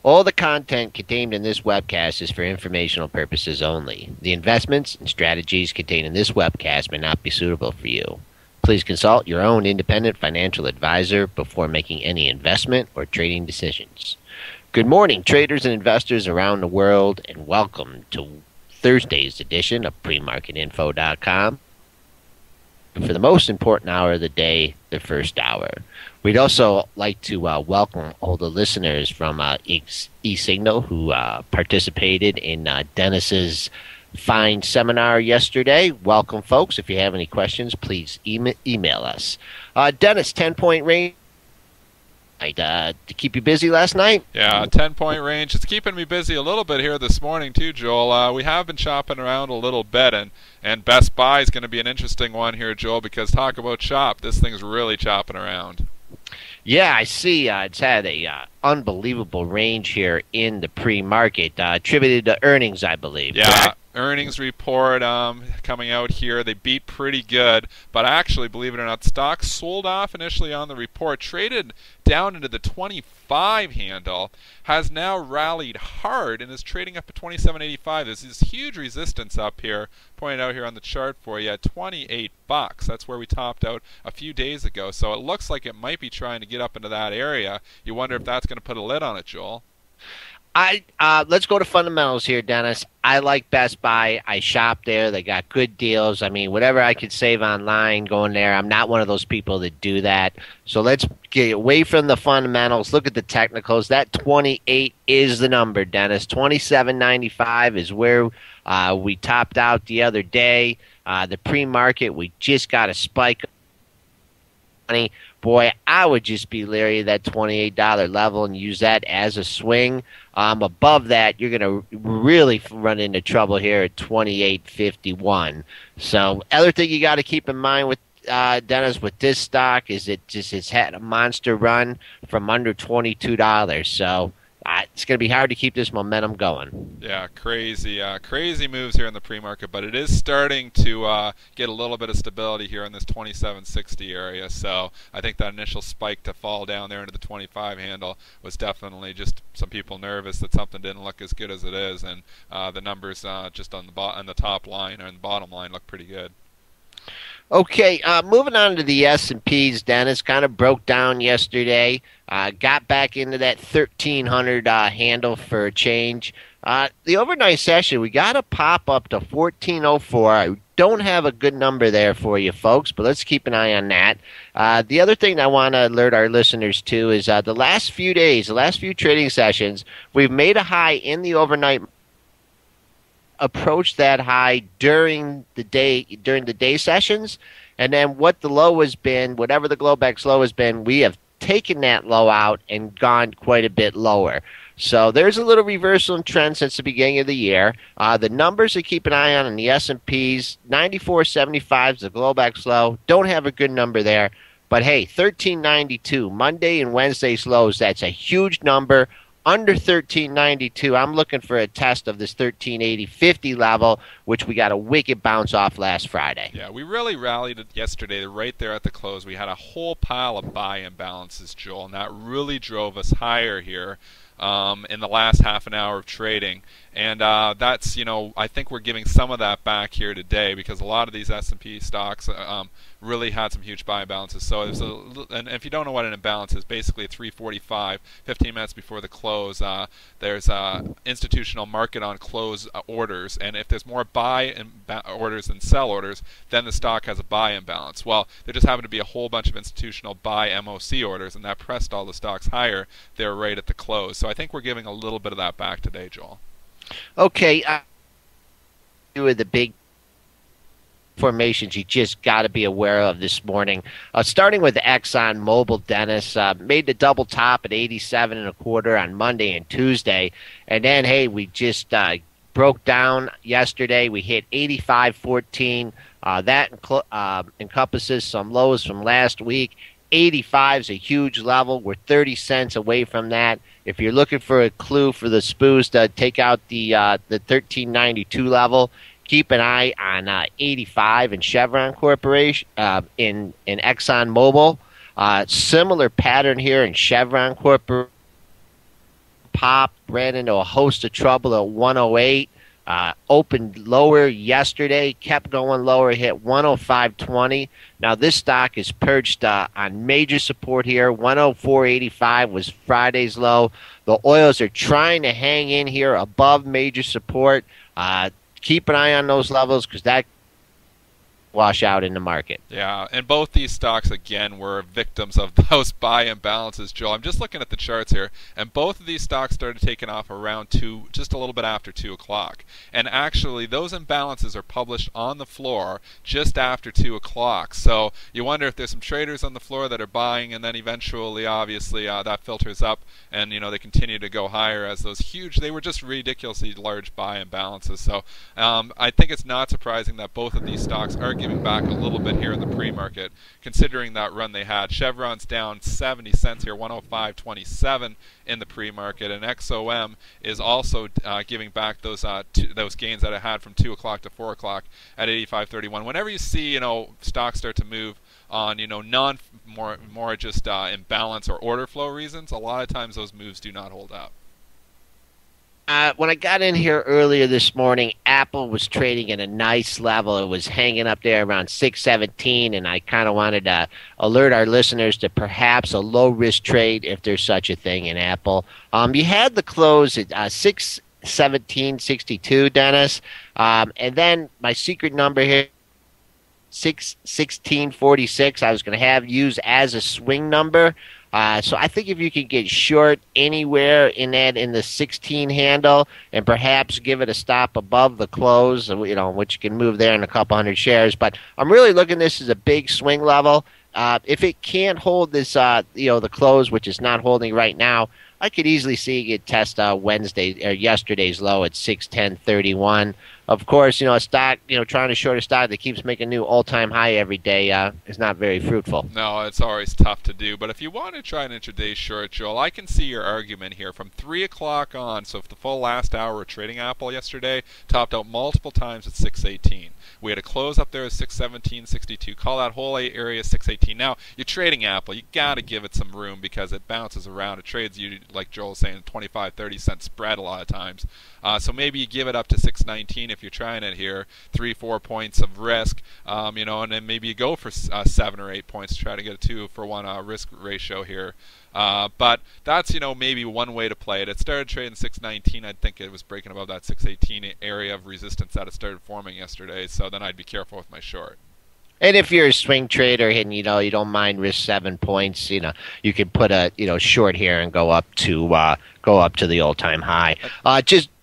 All the content contained in this webcast is for informational purposes only. The investments and strategies contained in this webcast may not be suitable for you. Please consult your own independent financial advisor before making any investment or trading decisions. Good morning, traders and investors around the world, and welcome to Thursday's edition of premarketinfo.com. For the most important hour of the day, the first hour. We'd also like to welcome all the listeners from eSignal who participated in Dennis's fine seminar yesterday. Welcome, folks. If you have any questions, please email us. Dennis, 10-point range. To keep you busy last night? Yeah, 10-point range. It's keeping me busy a little bit here this morning too, Joel. We have been chopping around a little bit, and Best Buy is going to be an interesting one here, Joel, because talk about chop. This thing's really chopping around. Yeah, I see. It's had a unbelievable range here in the pre-market, attributed to earnings, I believe. Yeah, correct? Earnings report coming out here. They beat pretty good, but actually, believe it or not, stock sold off initially on the report, traded down into the 25 handle, has now rallied hard and is trading up at 27.85. There's this huge resistance up here, pointed out here on the chart for you, at 28 bucks. That's where we topped out a few days ago. So it looks like it might be trying to get up into that area. You wonder if that's going to put a lid on it, Joel. Let's go to fundamentals here, Dennis. I like Best Buy. I shop there. They got good deals. I mean, whatever I could save online going there, I'm not one of those people that do that. So let's get away from the fundamentals. Look at the technicals. That 28 is the number, Dennis. 27.95 is where we topped out the other day. The pre-market, we just got a spike. Boy, I would just be leery of that $28 level and use that as a swing. Above that, you're going to really run into trouble here at 28.51. So, other thing you got to keep in mind with Dennis, with this stock is it's had a monster run from under $22. So, it's going to be hard to keep this momentum going. Yeah, crazy moves here in the pre-market, but it is starting to get a little bit of stability here in this 27.60 area. So I think that initial spike to fall down there into the 25 handle was definitely just some people nervous that something didn't look as good as it is, and the numbers just on the top line and the bottom line look pretty good. Okay, moving on to the S&Ps, Dennis, kind of broke down yesterday. Got back into that 1,300 handle for a change. The overnight session, we got a pop up to 1404. I don't have a good number there for you folks, but let's keep an eye on that. The other thing I want to alert our listeners to is the last few days, the last few trading sessions, we've made a high in the overnight, approached that high during the day sessions, and then what the low has been, whatever the Globex low has been, we have taken that low out and gone quite a bit lower. So there's a little reversal in trend since the beginning of the year. The numbers to keep an eye on in the S&Ps, 94.75 is the Globex low. Don't have a good number there, but hey, 1392 Monday and Wednesday's lows. That's a huge number. Under 1392, I'm looking for a test of this 1380.50 level, which we got a wicked bounce off last Friday. Yeah, we really rallied it yesterday right there at the close. We had a whole pile of buy imbalances, Joel, and that really drove us higher here in the last half an hour of trading. And that's, I think we're giving some of that back here today because a lot of these S&P stocks really had some huge buy imbalances. So and if you don't know what an imbalance is, basically at 3:45, 15 minutes before the close, there's institutional market on close orders, and if there's more buy orders than sell orders, then the stock has a buy imbalance. Well, there just happened to be a whole bunch of institutional buy MOC orders, and that pressed all the stocks higher there right at the close. So I think we're giving a little bit of that back today, Joel. Okay, two of the big formations you just got to be aware of this morning. Starting with Exxon Mobil, Dennis, made the double top at 87 and a quarter on Monday and Tuesday, and then hey, we just broke down yesterday. We hit 85.14. That encompasses some lows from last week. 85 is a huge level. We're 30 cents away from that. If you're looking for a clue for the SPOOs to take out the 1392 level, keep an eye on 85 in Chevron Corporation, in Exxon Mobil. Similar pattern here in Chevron Corporation. pop, ran into a host of trouble at 108. Opened lower yesterday, kept going lower, hit 105.20. Now this stock is perched on major support here. 104.85 was Friday's low. The oils are trying to hang in here above major support. Keep an eye on those levels because that wash out in the market. Yeah, and both these stocks, again, were victims of those buy imbalances, Joel. I'm just looking at the charts here, and both of these stocks started taking off around 2, just a little bit after 2 o'clock. And actually, those imbalances are published on the floor just after 2 o'clock. So you wonder if there's some traders on the floor that are buying, and then eventually, obviously, that filters up, and, they continue to go higher as those huge, they were just ridiculously large buy imbalances. So I think it's not surprising that both of these stocks are giving back a little bit here in the pre-market, considering that run they had. Chevron's down 70 cents here, 105.27 in the pre-market, and XOM is also giving back those gains that it had from 2 o'clock to 4 o'clock at 85.31. Whenever you see stocks start to move on more just imbalance or order flow reasons, a lot of times those moves do not hold up. When I got in here earlier this morning, Apple was trading at a nice level. It was hanging up there around 617, and I kind of wanted to alert our listeners to perhaps a low-risk trade if there's such a thing in Apple. You had the close at 617.62, Dennis, and then my secret number here, 616.46, I was going to use as a swing number. So I think if you could get short anywhere in the 16 handle and perhaps give it a stop above the close, which you can move there in a couple hundred shares. But I'm really looking at this as a big swing level. If it can't hold this, the close, which is not holding right now, I could easily see it get test yesterday's low at 610.31. Of course, a stock, trying to short a stock that keeps making a new all-time high every day is not very fruitful. No, it's always tough to do. But if you want to try an intraday short, Joel, I can see your argument here from 3 o'clock on. So if the full last hour of trading Apple yesterday topped out multiple times at 618. We had a close up there at 617.62. Call that whole area 618. Now, you're trading Apple. You got to give it some room because it bounces around. It trades you, like Joel was saying, 25, 30 cent spread a lot of times. So maybe you give it up to 619 if you're trying it here, 3-4 points of risk, and then maybe you go for 7 or 8 points to try to get a 2-for-1 risk ratio here. But that's maybe one way to play it. It started trading 619. I think it was breaking above that 618 area of resistance that it started forming yesterday. So then I'd be careful with my short. And if you're a swing trader and you don't mind risk 7 points, you can put a short here and go up to the all-time high.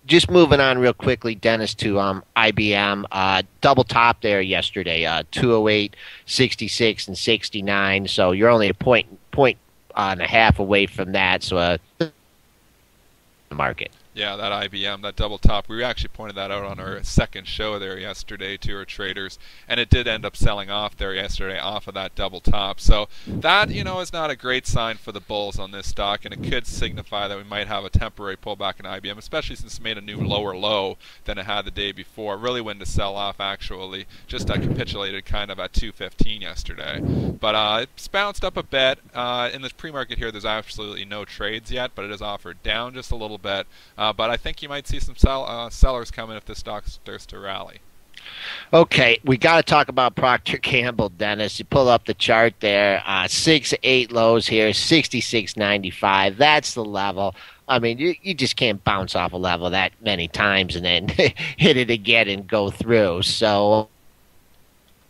Just moving on real quickly, Dennis, to IBM. Double top there yesterday, 208.66 and 69. So you're only a point and a half away from that. So the market. Yeah, that IBM, that double top, we actually pointed that out on our second show there yesterday to our traders, and it did end up selling off there yesterday off of that double top. So that, is not a great sign for the bulls on this stock, and it could signify that we might have a temporary pullback in IBM, especially since it made a new lower low than it had the day before. Really went to sell off, actually. Just capitulated kind of at 215 yesterday. But it's bounced up a bit. In this pre-market here, there's absolutely no trades yet, but it is offered down just a little bit. But I think you might see some sellers coming if the stock starts to rally. Okay, we got to talk about Procter & Gamble, Dennis. You pull up the chart there, 6-8 lows here, 66.95. That's the level. I mean, you just can't bounce off a level that many times and then hit it again and go through. So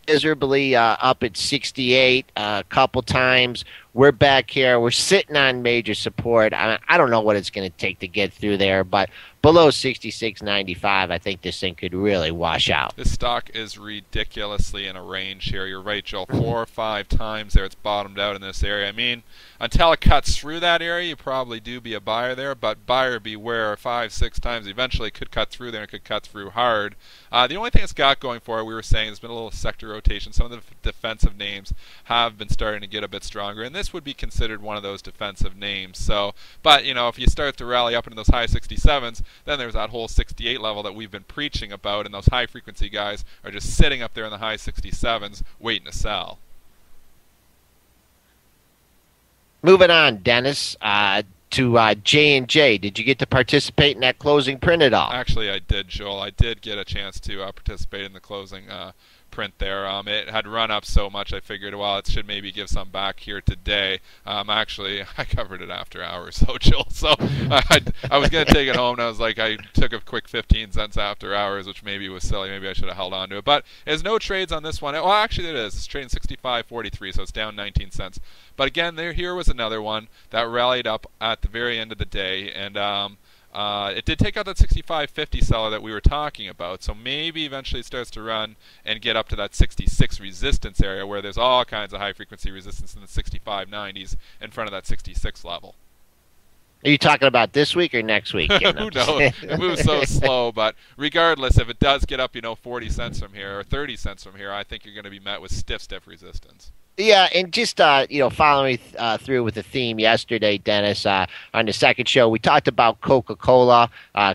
miserably up at 68 a couple times. We're back here. We're sitting on major support. I don't know what it's going to take to get through there, but below 66.95, I think this thing could really wash out. This stock is ridiculously in a range here. You're right, Joel. 4 or 5 times there it's bottomed out in this area. I mean, until it cuts through that area, you probably do be a buyer there, but buyer beware. 5, 6 times eventually it could cut through there and it could cut through hard. The only thing it's got going for it, we were saying, there's been a little sector rotation. Some of the defensive names have been starting to get a bit stronger, and this would be considered one of those defensive names. So, but if you start to rally up into those high 67s, then there's that whole 68 level that we've been preaching about, and those high frequency guys are just sitting up there in the high 67s waiting to sell. Moving on, Dennis. to J&J. Did you get to participate in that closing print at all? Actually, I did, Joel. I did get a chance to participate in the closing print there. It had run up so much, I figured, well, it should maybe give some back here today. Actually, I covered it after hours, though, Joel. So I was going to take it home, and I was like, I took a quick 15 cents after hours, which maybe was silly. Maybe I should have held on to it. But there's no trades on this one. Well, actually, it is. It's trading 65.43, so it's down 19 cents. But again, here was another one that rallied up at the very end of the day, and it did take out that 65.50 seller that we were talking about, so maybe eventually it starts to run and get up to that 66 resistance area where there's all kinds of high-frequency resistance in the 65.90s in front of that 66 level. Are you talking about this week or next week? Who knows? It moves so slow, but regardless, if it does get up, 40 cents from here or 30 cents from here, I think you're going to be met with stiff resistance. Yeah, and just following through with the theme yesterday, Dennis, on the second show, we talked about Coca-Cola,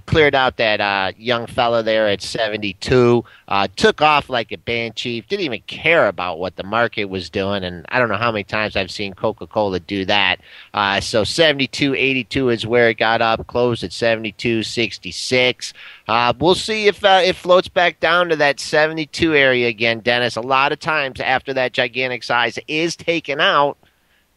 cleared out that young fella there at 72, took off like a band chief, didn't even care about what the market was doing, and I don't know how many times I've seen Coca-Cola do that. So 72.82 is where it got up, closed at 72.66. We'll see if it floats back down to that 72 area again, Dennis. A lot of times after that gigantic size is taken out,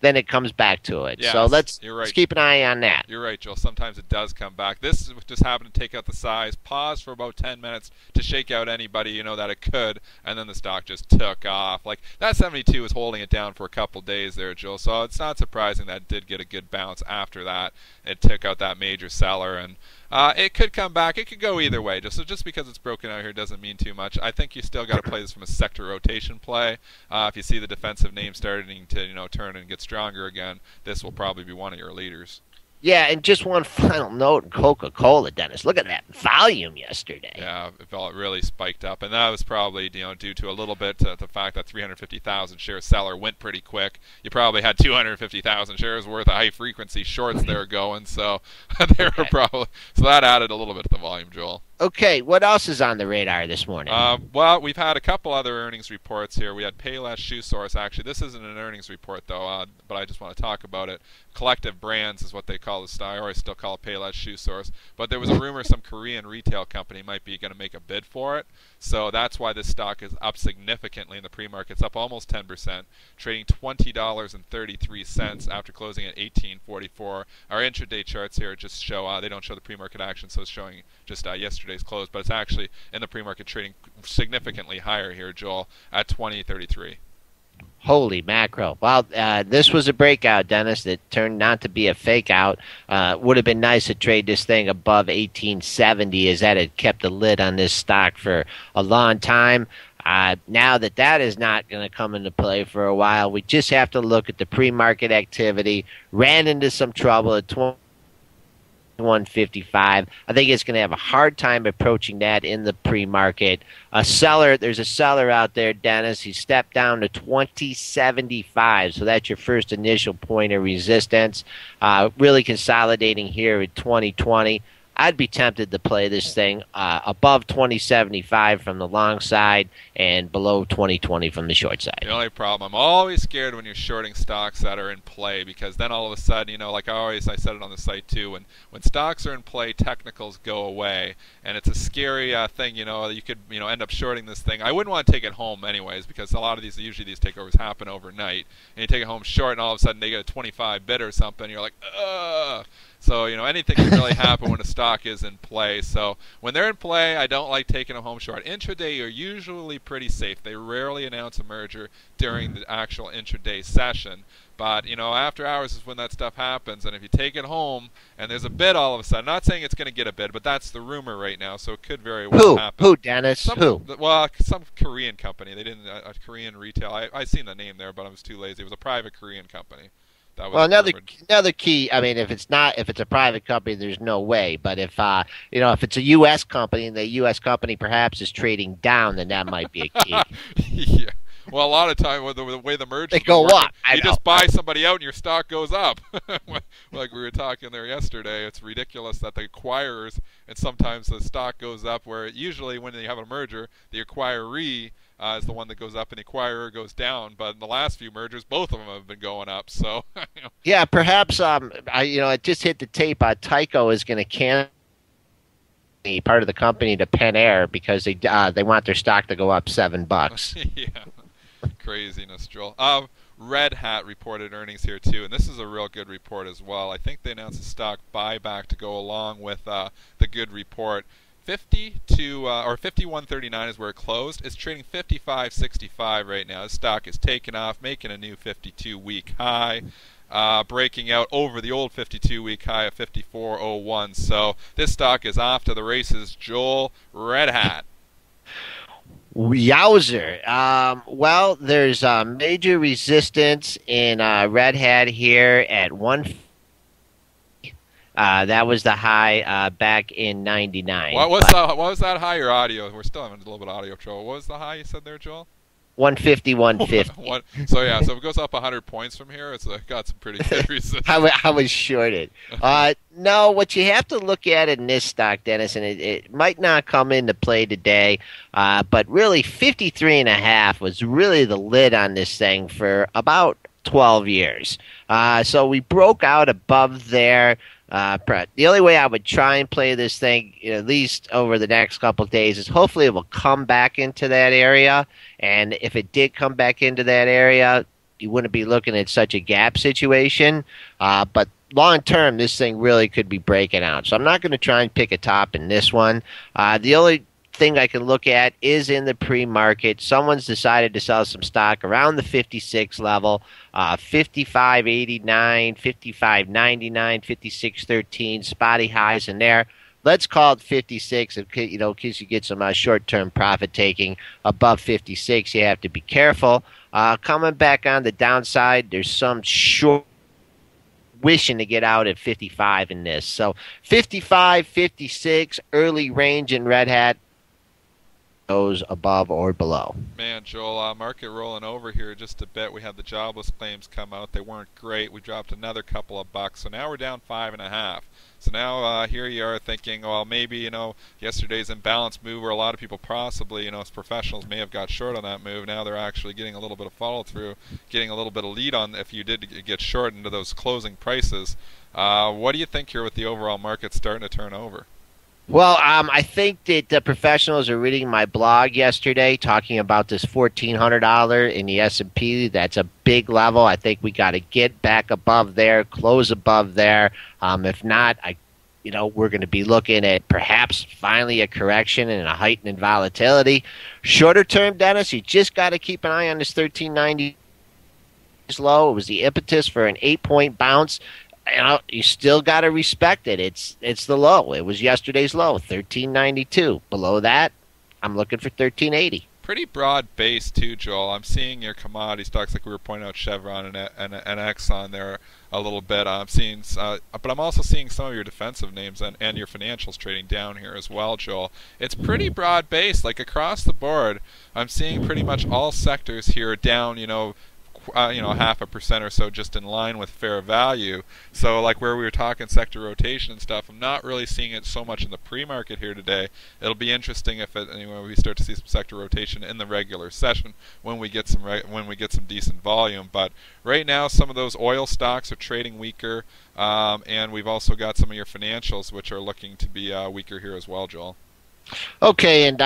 then it comes back to it. Yes, so let's right. keep an eye on that. You're right, Joel. Sometimes it does come back. This just happened to take out the size, pause for about 10 minutes to shake out anybody, that it could, and then the stock just took off. Like, that 72 was holding it down for a couple days there, Joel. So it's not surprising that it did get a good bounce after that. It took out that major seller, and it could come back. It could go either way. Just because it's broken out here doesn't mean too much. I think you still got to play this from a sector rotation play. If you see the defensive name starting to turn and get stronger again, this will probably be one of your leaders. Yeah, and just one final note in Coca-Cola, Dennis. Look at that volume yesterday. Yeah, it really spiked up, and that was probably due to a little bit to the fact that 350,000 share seller went pretty quick. You probably had 250,000 shares worth of high-frequency shorts there going, so they were probably so that added a little bit to the volume, Joel. Okay, what else is on the radar this morning? Well, we've had a couple other earnings reports here. We had Payless Shoe Source. Actually, this isn't an earnings report, though, but I just want to talk about it. Collective Brands is what they call the stock, or I still call it Payless Shoe Source. But there was a rumor some Korean retail company might be going to make a bid for it. So that's why this stock is up significantly in the pre-market. It's up almost 10%, trading $20.33 after closing at $18.44. Our intraday charts here just show, they don't show the pre-market action, so it's showing just yesterday's close, but it's actually in the pre-market trading significantly higher here, Joel, at $20.33. Holy mackerel. Well, this was a breakout, Dennis, that turned out to be a fake out. Would have been nice to trade this thing above 1870, as that had kept a lid on this stock for a long time. Now that is not going to come into play for a while, we just have to look at the pre-market activity. Ran into some trouble at 155. I think it's going to have a hard time approaching that in the pre-market. There's a seller out there, Dennis. He stepped down to 2075, so that's your first initial point of resistance. Really consolidating here at 2020. I'd be tempted to play this thing above 2075 from the long side and below 2020 from the short side. The only problem, I'm always scared when you're shorting stocks that are in play, because then all of a sudden, like I said it on the site too, when stocks are in play, technicals go away, and it's a scary thing, you could end up shorting this thing. I wouldn't want to take it home anyways, because a lot of usually these takeovers happen overnight, and you take it home short, and all of a sudden they get a 25 bid or something, you're like, ugh. So, anything can really happen when a stock is in play. So, when they're in play, I don't like taking them home short. Intraday are usually pretty safe. They rarely announce a merger during the actual intraday session. But, after hours is when that stuff happens. And if you take it home and there's a bid all of a sudden, I'm not saying it's going to get a bid, but that's the rumor right now. So, it could very well happen. Who, Dennis? Who? Well, some Korean company. They didn't, a Korean retail. I seen the name there, but I was too lazy. It was a private Korean company. Well, another key. I mean, if it's a private company, there's no way. But if if it's a U.S. company and the U.S. company perhaps is trading down, then that might be a key. Yeah. Well, a lot of time with the way the merge They has been go working, up. I you know. just buy somebody out and your stock goes up. Like we were talking there yesterday, it's ridiculous that the acquirers and sometimes the stock goes up. Where usually when you have a merger, the acquiree is the one that goes up and the acquirer goes down. But in the last few mergers, both of them have been going up. So, Yeah, perhaps I just hit the tape. Tyco is going to cancel part of the company to Penair because they want their stock to go up $7. yeah, craziness, Joel. Red Hat reported earnings here too, and this is a real good report as well. I think they announced a stock buyback to go along with the good report. 50 to or 51.39 is where it closed. It's trading 55.65 right now. The stock is taking off, making a new 52-week high. Breaking out over the old 52-week high of 54.01. So this stock is off to the races. Joel, Red Hat. Yowzer. Well, there's major resistance in Red Hat here at 1. That was the high back in '99. What was that high? Your audio? We're still having a little bit of audio trouble. What was the high you said there, Joel? 150, 150. So if it goes up 100 points from here, it's got some pretty good resistance. I was shorted. No, what you have to look at in this stock, Dennis, and it might not come into play today, but really 53.5 was really the lid on this thing for about 12 years. So we broke out above there. The only way I would try and play this thing, at least over the next couple of days, is hopefully it will come back into that area. And if it did come back into that area, you wouldn't be looking at such a gap situation. But long term, this thing really could be breaking out. So I'm not going to try and pick a top in this one. The only thing I can look at is in the pre-market. Someone's decided to sell some stock around the 56 level, 55.89, 55.99, 56.13, spotty highs in there. Let's call it 56. In case you get some short-term profit taking above 56, you have to be careful. Coming back on the downside, there's some short wishing to get out at 55 in this. So 55, 56, early range in Red Hat. Goes above or below. Man, Joel, market rolling over here just a bit. We had the jobless claims come out. They weren't great. We dropped another couple of bucks. So now we're down 5.5. So now here you are thinking, well, maybe, yesterday's imbalance move where a lot of people possibly, as professionals may have got short on that move. Now they're actually getting a little bit of follow through, getting a little bit of lead on if you did get short into those closing prices. What do you think here with the overall market starting to turn over? Well, I think that the professionals are reading my blog yesterday talking about this $1,400 in the S&P. That's a big level. I think we got to get back above there, close above there. If not, we're going to be looking at perhaps finally a correction and a heightened volatility. Shorter term, Dennis, you just got to keep an eye on this 1390 low. It was the impetus for an 8-point bounce. You still got to respect it. It's the low. It was yesterday's low, 1392. Below that, I'm looking for 1380. Pretty broad base too, Joel. I'm seeing your commodity stocks like we were pointing out, Chevron and Exxon there a little bit. I'm seeing, but I'm also seeing some of your defensive names and your financials trading down here as well, Joel. It's pretty broad based, like across the board. I'm seeing pretty much all sectors here down. 0.5% or so, just in line with fair value. So like where we were talking sector rotation and stuff, I'm not really seeing it so much in the pre-market here today. It'll be interesting if we start to see some sector rotation in the regular session when we get some decent volume. But right now, some of those oil stocks are trading weaker, and we've also got some of your financials which are looking to be weaker here as well, Joel. Okay, and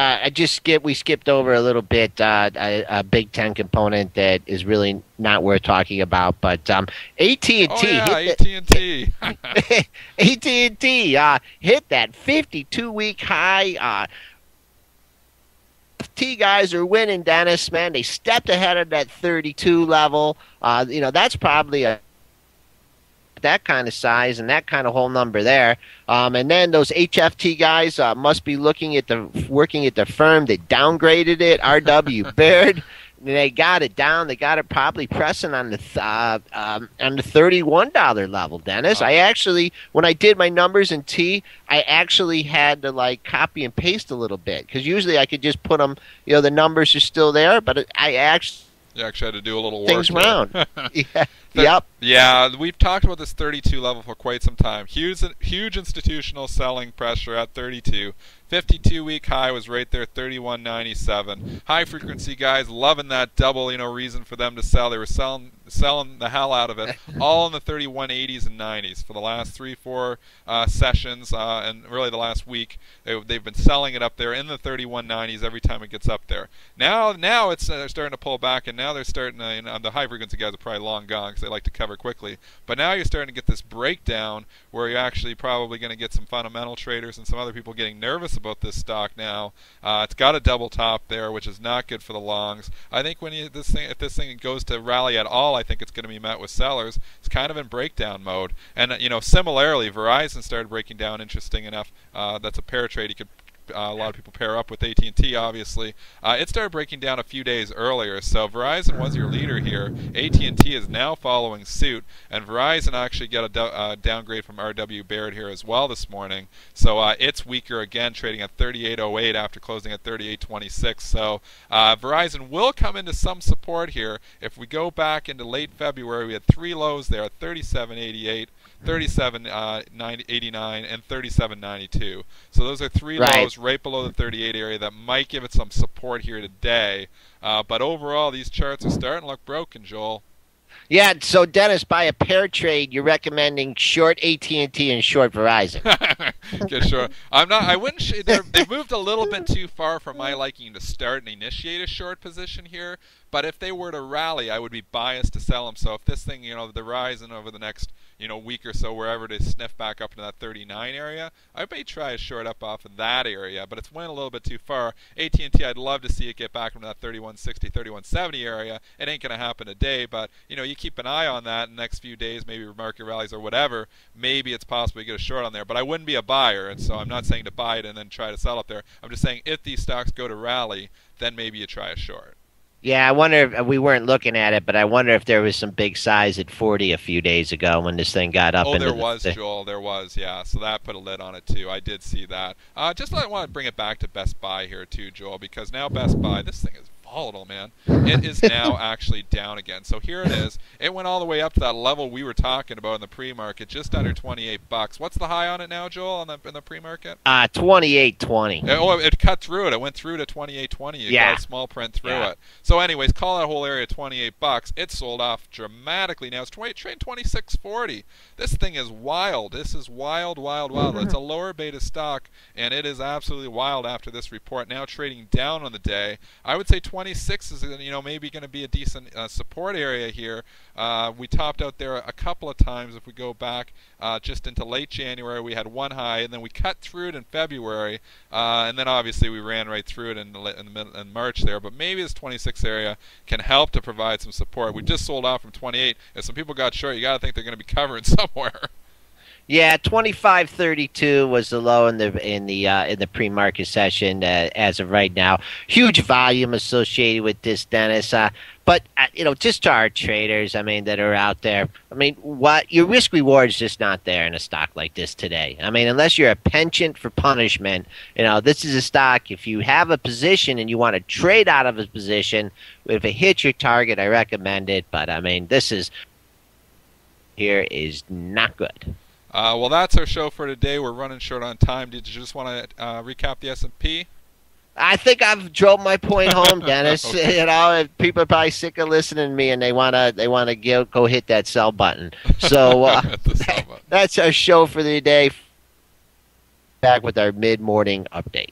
we skipped over a little bit a Big Ten component that is really not worth talking about, but AT&T. Oh yeah, AT&T. AT&T hit that 52-week high. T guys are winning, Dennis. Man, they stepped ahead of that 32 level. That's probably that kind of size and that kind of whole number there. And then those HFT guys must be working at the firm that downgraded it, RW Baird. They got it down. They got it probably pressing on the $31 level, Dennis. I actually, when I did my numbers in T, I actually had to copy and paste a little bit because usually I could just put them. The numbers are still there, but I actually You actually had to do a little work. Things around. Yeah. Yep. Yeah, we've talked about this 32 level for quite some time. Huge institutional selling pressure at 32. 52-week high was right there, 31.97. High frequency guys loving that double, reason for them to sell. They were selling the hell out of it, all in the 31.80s and 90s for the last 3-4 sessions, and really the last week. They've been selling it up there in the 31.90s every time it gets up there. Now it's they're starting to pull back, and now they're starting to, the high frequency guys are probably long gone because they like to cover quickly. But now you're starting to get this breakdown where you're actually probably going to get some fundamental traders and some other people getting nervous about this stock now. It's got a double top there, which is not good for the longs. I think if this thing goes to rally at all, I think it's going to be met with sellers. It's kind of in breakdown mode. And similarly, Verizon started breaking down. Interesting enough, that's a pair trade. You could a lot of people pair up with AT&T, obviously. It started breaking down a few days earlier, so Verizon was your leader here. AT&T is now following suit, and Verizon actually got a downgrade from RW Baird here as well this morning. So it's weaker again, trading at 38.08 after closing at 38.26. So Verizon will come into some support here. If we go back into late February, we had three lows there at 37.88. 37.89 and 37.92. So those are three lows right below the 38 area that might give it some support here today. But overall, these charts are starting to look broken, Joel. Yeah, so Dennis, by a pair trade, you're recommending short AT&T and short Verizon. Yeah, sure. I wouldn't. They've moved a little bit too far for my liking to start and initiate a short position here. But if they were to rally, I would be biased to sell them. So if this thing, the Verizon over the next week or so, wherever to sniff back up into that 39 area, I may try a short up off of that area, but it's went a little bit too far. AT&T, I'd love to see it get back into that 3160, 3170 area. It ain't going to happen today, but you keep an eye on that in the next few days, maybe market rallies or whatever. Maybe it's possible to get a short on there, but I wouldn't be a buyer, and so I'm not saying to buy it and then try to sell up there. I'm just saying if these stocks go to rally, then maybe you try a short. Yeah, I wonder if we weren't looking at it, but I wonder if there was some big size at 40 a few days ago when this thing got up. Oh, there was, Joel. There was, yeah. So that put a lid on it, too. I did see that. Just I want to bring it back to Best Buy here, too, Joel, because now Best Buy, this thing is volatile, man. It is now actually down again. So here it is. It went all the way up to that level we were talking about in the pre-market, just under $28. What's the high on it now, Joel, in the pre-market? 28.20. Oh, it cut through it. It went through to 28.20. You got a small print through it. So anyways, call that whole area $28. It sold off dramatically. Now it's trading 26.40. This thing is wild. This is wild, wild, wild. It's a lower beta stock, and it is absolutely wild after this report. Now trading down on the day. I would say 26 is maybe going to be a decent support area here. We topped out there a couple of times. If we go back just into late January, we had one high, and then we cut through it in February, and then obviously we ran right through it in March there. But maybe this 26 area can help to provide some support. We just sold off from 28. If some people got short, you got to think they're going to be covering somewhere. Yeah, 25.32 was the low in the pre-market session as of right now. Huge volume associated with this, Dennis. But just to our traders, that are out there, what your risk reward is just not there in a stock like this today. Unless you're a penchant for punishment, this is a stock. If you have a position and you want to trade out of a position, if it hits your target, I recommend it. But this is not good. Well, that's our show for today. We're running short on time. Did you just want to recap the S&P? I think I've drove my point home, Dennis. Okay. People are probably sick of listening to me, and they wanna go hit that sell button. So that's our show for the day. Back with our mid-morning update.